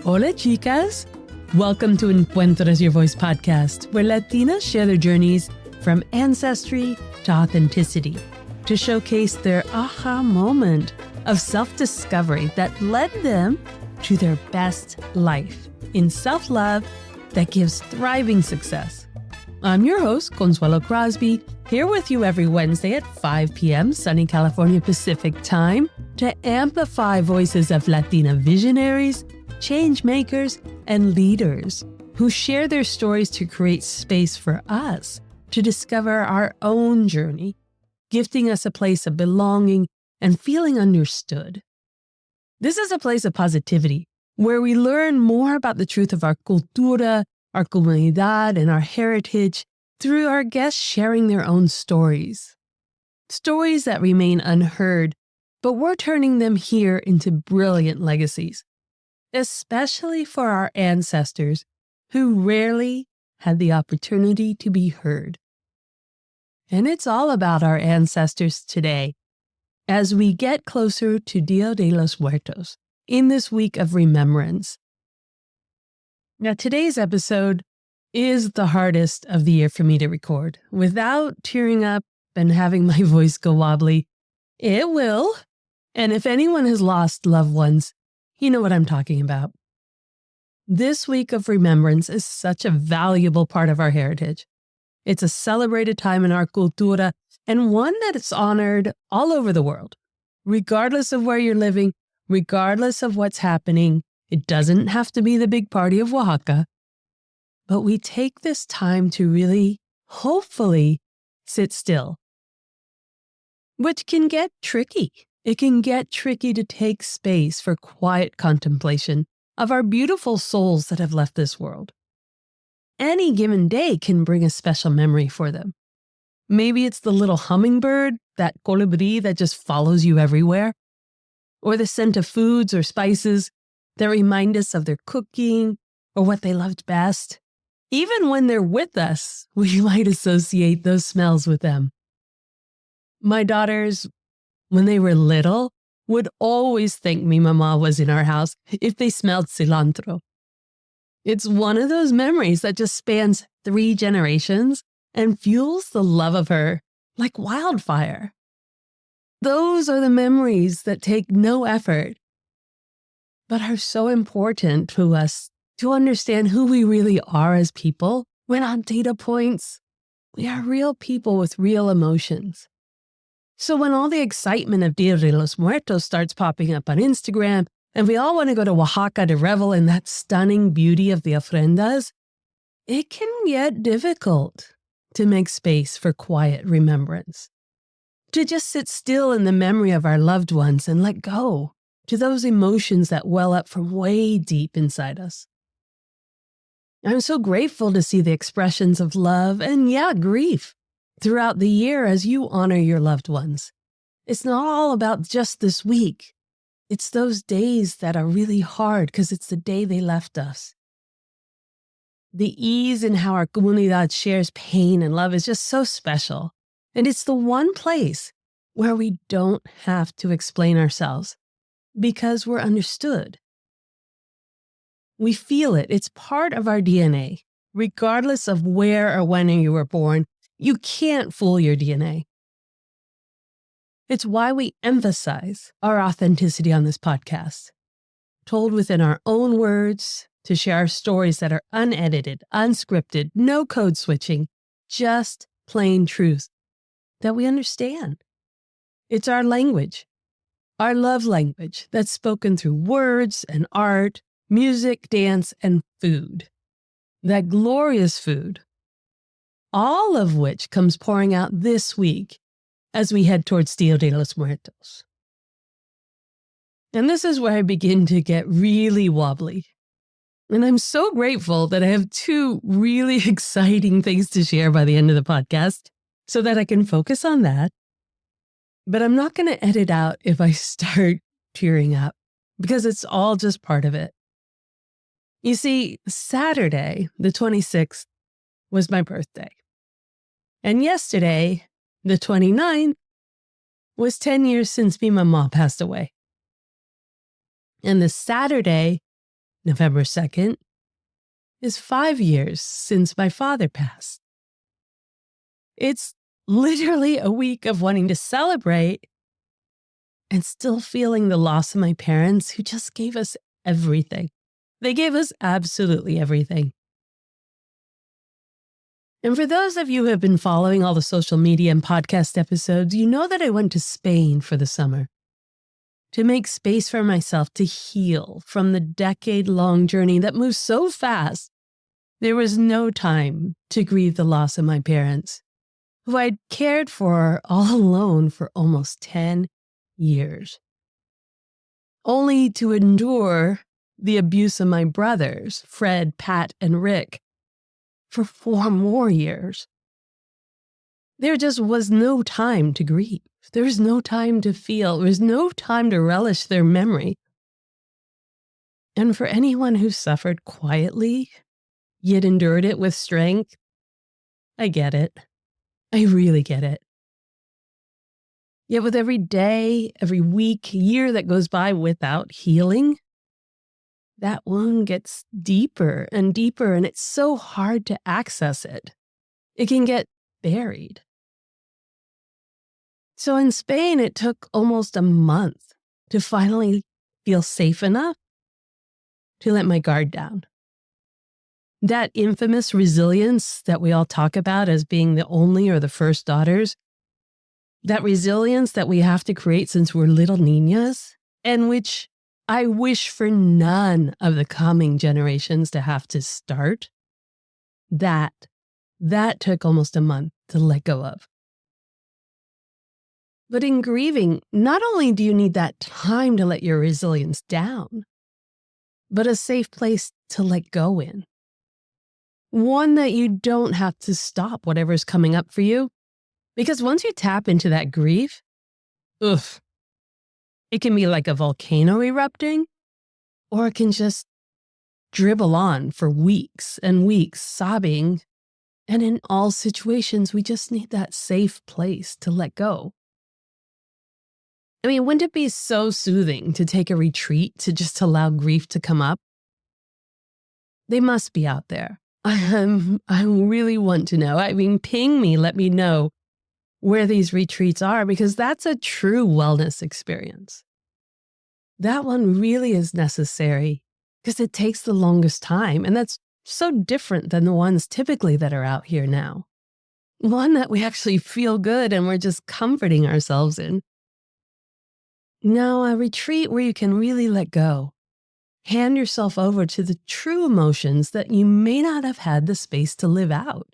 Hola, chicas. Welcome to Encuentras Your Voice podcast, where Latinas share their journeys from ancestry to authenticity to showcase their aha moment of self-discovery that led them to their best life in self-love that gives thriving success. I'm your host, Consuelo Crosby, here with you every Wednesday at 5 p.m. sunny California Pacific time to amplify voices of Latina visionaries, change makers, and leaders who share their stories to create space for us to discover our own journey, gifting us a place of belonging and feeling understood. This is a place of positivity where we learn more about the truth of our cultura, our comunidad, and our heritage through our guests sharing their own stories. Stories that remain unheard, but we're turning them here into brilliant legacies, especially for our ancestors who rarely had the opportunity to be heard. And it's all about our ancestors today as we get closer to Dia de los Muertos in this week of remembrance. Now, today's episode is the hardest of the year for me to record. Without tearing up and having my voice go wobbly, it will. And if anyone has lost loved ones, you know what I'm talking about. This week of remembrance is such a valuable part of our heritage. It's a celebrated time in our cultura and one that is honored all over the world. Regardless of where you're living, regardless of what's happening, it doesn't have to be the big party of Oaxaca. But we take this time to really, hopefully, sit still. Which can get tricky. It can get tricky to take space for quiet contemplation of our beautiful souls that have left this world. Any given day can bring a special memory for them. Maybe it's the little hummingbird, that colibri that just follows you everywhere, or the scent of foods or spices that remind us of their cooking or what they loved best. Even when they're with us, we might associate those smells with them. My daughters, when they were little, would always think mi mama was in our house if they smelled cilantro. It's one of those memories that just spans 3 generations and fuels the love of her like wildfire. Those are the memories that take no effort, but are so important to us to understand who we really are as people. When on data points, we are real people with real emotions. So when all the excitement of Dia de los Muertos starts popping up on Instagram, and we all want to go to Oaxaca to revel in that stunning beauty of the ofrendas, it can get difficult to make space for quiet remembrance. To just sit still in the memory of our loved ones and let go to those emotions that well up from way deep inside us. I'm so grateful to see the expressions of love and, grief throughout the year as you honor your loved ones. It's not all about just this week. It's those days that are really hard because it's the day they left us. The ease in how our comunidad shares pain and love is just so special. And it's the one place where we don't have to explain ourselves because we're understood. We feel it. It's part of our DNA. Regardless of where or when you were born, you can't fool your DNA. It's why we emphasize our authenticity on this podcast, told within our own words, to share our stories that are unedited, unscripted, no code switching, just plain truth that we understand. It's our language, our love language that's spoken through words and art, music, dance, and food. That glorious food, all of which comes pouring out this week as we head towards Dia de los Muertos. And this is where I begin to get really wobbly. And I'm so grateful that I have 2 really exciting things to share by the end of the podcast so that I can focus on that. But I'm not going to edit out if I start tearing up because it's all just part of it. You see, Saturday, the 26th, was my birthday. And yesterday, the 29th, was 10 years since my mom passed away. And this Saturday November 2nd, is 5 years since my father passed. It's literally a week of wanting to celebrate and still feeling the loss of my parents who just gave us everything. They gave us absolutely everything. And for those of you who have been following all the social media and podcast episodes, you know that I went to Spain for the summer to make space for myself to heal from the decade-long journey that moves so fast. There was no time to grieve the loss of my parents, who I'd cared for all alone for almost 10 years, only to endure the abuse of my brothers, Fred, Pat, and Rick, for 4 more years. There just was no time to grieve. There was no time to feel. There was no time to relish their memory. And for anyone who suffered quietly, yet endured it with strength, I get it. I really get it. Yet with every day, every week, year that goes by without healing, that wound gets deeper and deeper, and it's so hard to access it. It can get buried. So in Spain, it took almost a month to finally feel safe enough to let my guard down. That infamous resilience that we all talk about as being the only or the first daughters, that resilience that we have to create since we're little niñas, and which I wish for none of the coming generations to have to start, that took almost a month to let go of. But in grieving, not only do you need that time to let your resilience down, but a safe place to let go in. One that you don't have to stop whatever's coming up for you. Because once you tap into that grief, it can be like a volcano erupting, or it can just dribble on for weeks and weeks, sobbing. And in all situations, we just need that safe place to let go. I mean, wouldn't it be so soothing to take a retreat to just allow grief to come up? They must be out there. I really want to know. I mean, ping me, let me know where these retreats are, because that's a true wellness experience. That one really is necessary because it takes the longest time, and that's so different than the ones typically that are out here now. One that we actually feel good and we're just comforting ourselves in. No, a retreat where you can really let go. Hand yourself over to the true emotions that you may not have had the space to live out.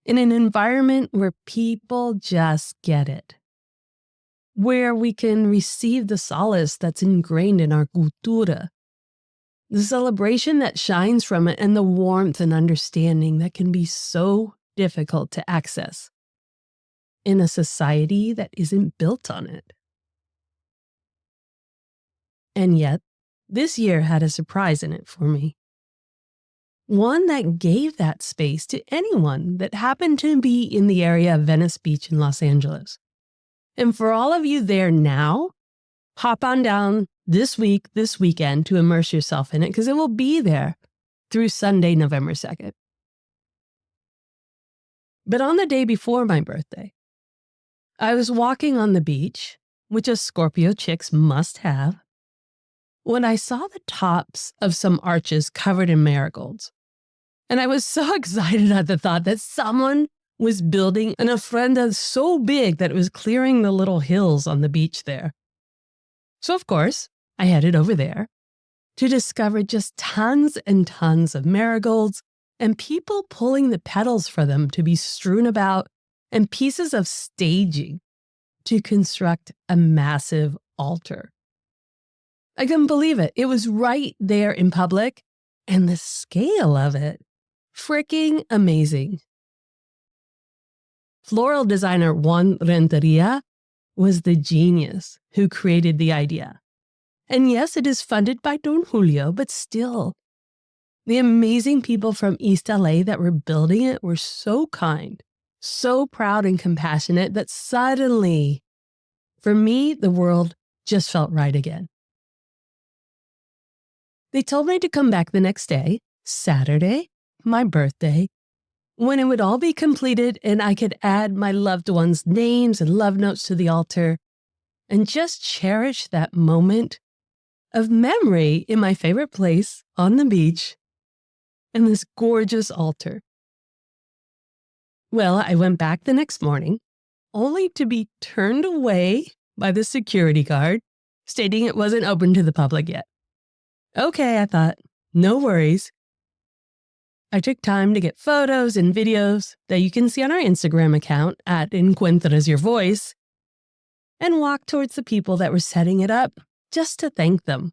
In an environment where people just get it. Where we can receive the solace that's ingrained in our cultura. The celebration that shines from it and the warmth and understanding that can be so difficult to access in a society that isn't built on it. And yet, this year had a surprise in it for me. One that gave that space to anyone that happened to be in the area of Venice Beach in Los Angeles. And for all of you there now, hop on down this weekend to immerse yourself in it, because it will be there through Sunday, November 2nd. But on the day before my birthday, I was walking on the beach, which us Scorpio chicks must have, when I saw the tops of some arches covered in marigolds. And I was so excited at the thought that someone was building an ofrenda so big that it was clearing the little hills on the beach there. So of course, I headed over there to discover just tons and tons of marigolds and people pulling the petals for them to be strewn about and pieces of staging to construct a massive altar. I couldn't believe it. It was right there in public, and the scale of it, freaking amazing. Floral designer Juan Renteria was the genius who created the idea. And yes, it is funded by Don Julio, but still, the amazing people from East LA that were building it were so kind, so proud and compassionate that suddenly, for me, the world just felt right again. They told me to come back the next day, Saturday, my birthday, when it would all be completed and I could add my loved ones' names and love notes to the altar and just cherish that moment of memory in my favorite place on the beach and this gorgeous altar. Well, I went back the next morning, only to be turned away by the security guard, stating it wasn't open to the public yet. Okay, I thought, no worries. I took time to get photos and videos that you can see on our Instagram account at Encuentras Your Voice and walked towards the people that were setting it up just to thank them.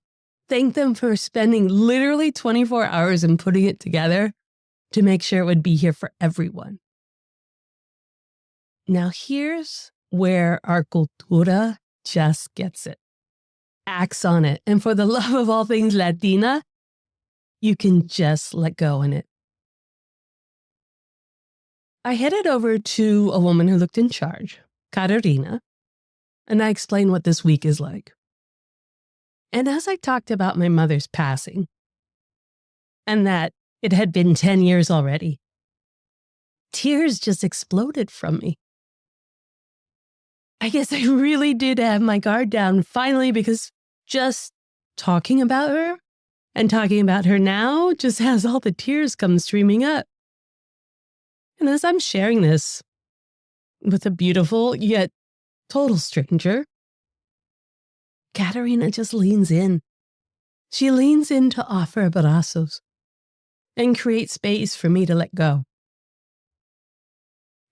Thank them for spending literally 24 hours and putting it together to make sure it would be here for everyone. Now here's where our Cultura just gets it. Acts on it. And for the love of all things Latina, you can just let go in it. I headed over to a woman who looked in charge, Carolina, and I explained what this week is like. And as I talked about my mother's passing, and that it had been 10 years already, tears just exploded from me. I guess I really did have my guard down finally, because just talking about her and talking about her now just has all the tears come streaming up. And as I'm sharing this with a beautiful yet total stranger, Katerina just leans in. She leans in to offer abrazos and create space for me to let go.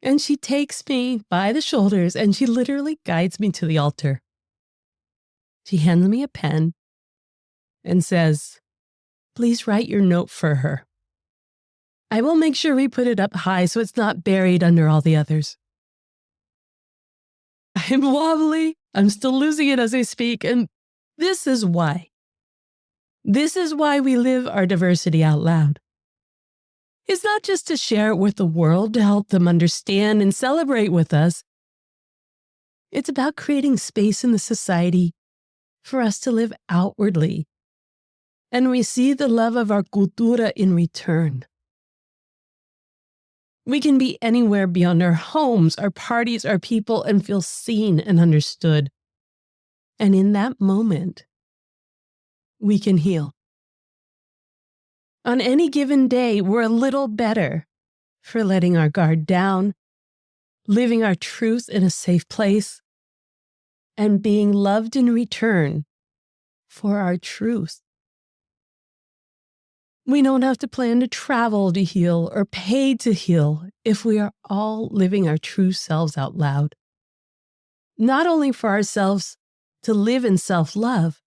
And she takes me by the shoulders and she literally guides me to the altar. She hands me a pen and says, "Please write your note for her. I will make sure we put it up high so it's not buried under all the others." I'm wobbly. I'm still losing it as I speak. And this is why. This is why we live our diversity out loud. It's not just to share it with the world to help them understand and celebrate with us. It's about creating space in the society for us to live outwardly and receive the love of our cultura in return. We can be anywhere beyond our homes, our parties, our people, and feel seen and understood. And in that moment, we can heal. On any given day, we're a little better for letting our guard down, living our truth in a safe place, and being loved in return for our truth. We don't have to plan to travel to heal or pay to heal if we are all living our true selves out loud. Not only for ourselves to live in self-love,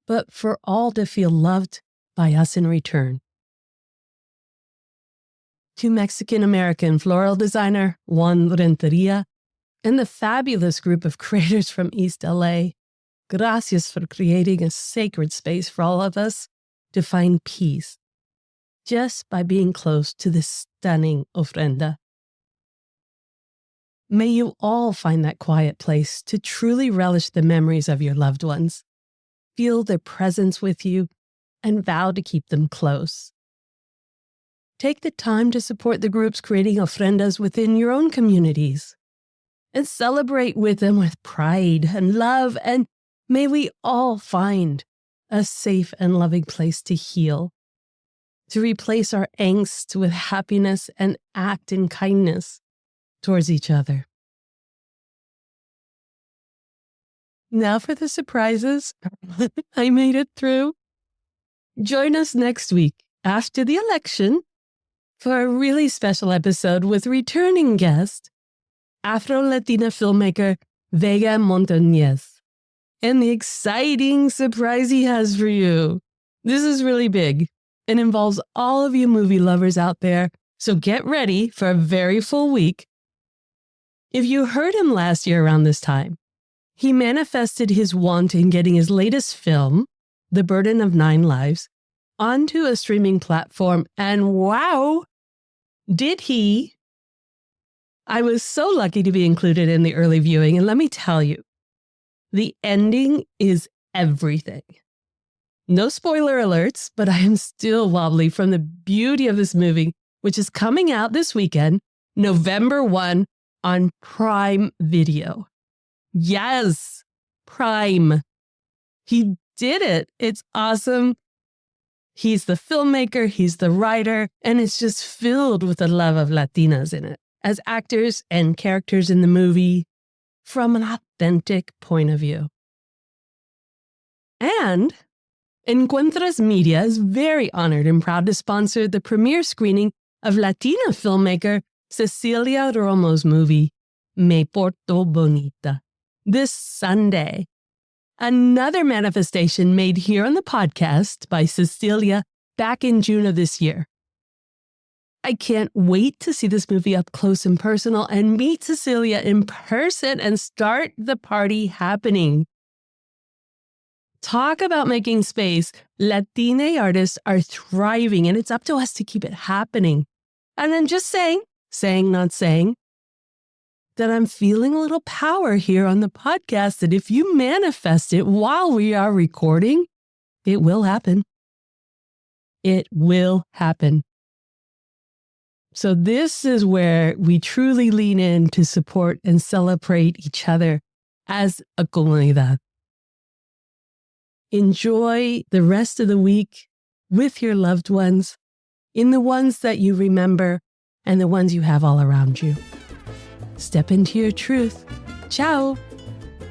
but for all to feel loved by us in return. To Mexican-American floral designer Juan Renteria and the fabulous group of creators from East LA, gracias for creating a sacred space for all of us to find peace just by being close to this stunning ofrenda. May you all find that quiet place to truly relish the memories of your loved ones, feel their presence with you, and vow to keep them close. Take the time to support the groups creating ofrendas within your own communities and celebrate with them with pride and love, and may we all find a safe and loving place to heal, to replace our angst with happiness and act in kindness towards each other. Now for the surprises. I made it through. Join us next week after the election for a really special episode with returning guest, Afro-Latina filmmaker Vega Montañez, and the exciting surprise he has for you. This is really big and involves all of you movie lovers out there, so get ready for a very full week. If you heard him last year around this time, he manifested his want in getting his latest film, The Burden of 9 Lives, onto a streaming platform, and wow, did he? I was so lucky to be included in the early viewing, and let me tell you, the ending is everything. No spoiler alerts, but I am still wobbly from the beauty of this movie, which is coming out this weekend, November 1, on Prime Video. Yes, Prime. He did it. It's awesome. He's the filmmaker, he's the writer, and it's just filled with the love of Latinas in it, as actors and characters in the movie from an authentic point of view. And Encuentras Media is very honored and proud to sponsor the premiere screening of Latina filmmaker Cecilia Romo's movie, Me Porto Bonita, this Sunday. Another manifestation made here on the podcast by Cecilia back in June of this year. I can't wait to see this movie up close and personal and meet Cecilia in person and start the party happening. Talk about making space. Latine artists are thriving, and it's up to us to keep it happening. And then just saying, not saying, that I'm feeling a little power here on the podcast that if you manifest it while we are recording, it will happen. It will happen. So this is where we truly lean in to support and celebrate each other as a comunidad. Enjoy the rest of the week with your loved ones, in the ones that you remember and the ones you have all around you. Step into your truth. Ciao.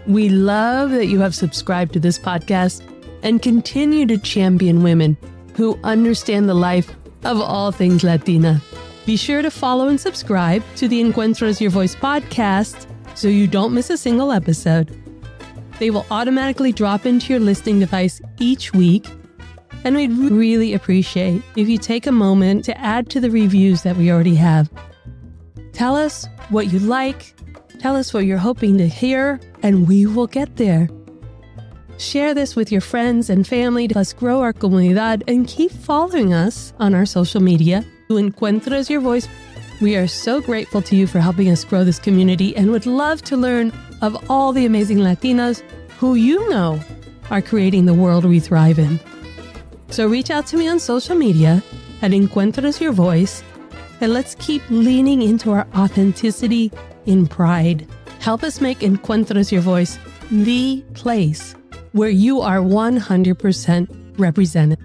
We love that you have subscribed to this podcast and continue to champion women who understand the life of all things Latina. Be sure to follow and subscribe to the Encuentras Your Voice podcast so you don't miss a single episode. They will automatically drop into your listening device each week, and we'd really appreciate if you take a moment to add to the reviews that we already have. Tell us what you like, tell us what you're hoping to hear, and we will get there. Share this with your friends and family to us grow our comunidad, and keep following us on our social media to Encuentras Your Voice. We are so grateful to you for helping us grow this community and would love to learn of all the amazing Latinas who you know are creating the world we thrive in. So reach out to me on social media at Encuentras Your Voice, and let's keep leaning into our authenticity in pride. Help us make Encuentras Your Voice the place where you are 100% represented.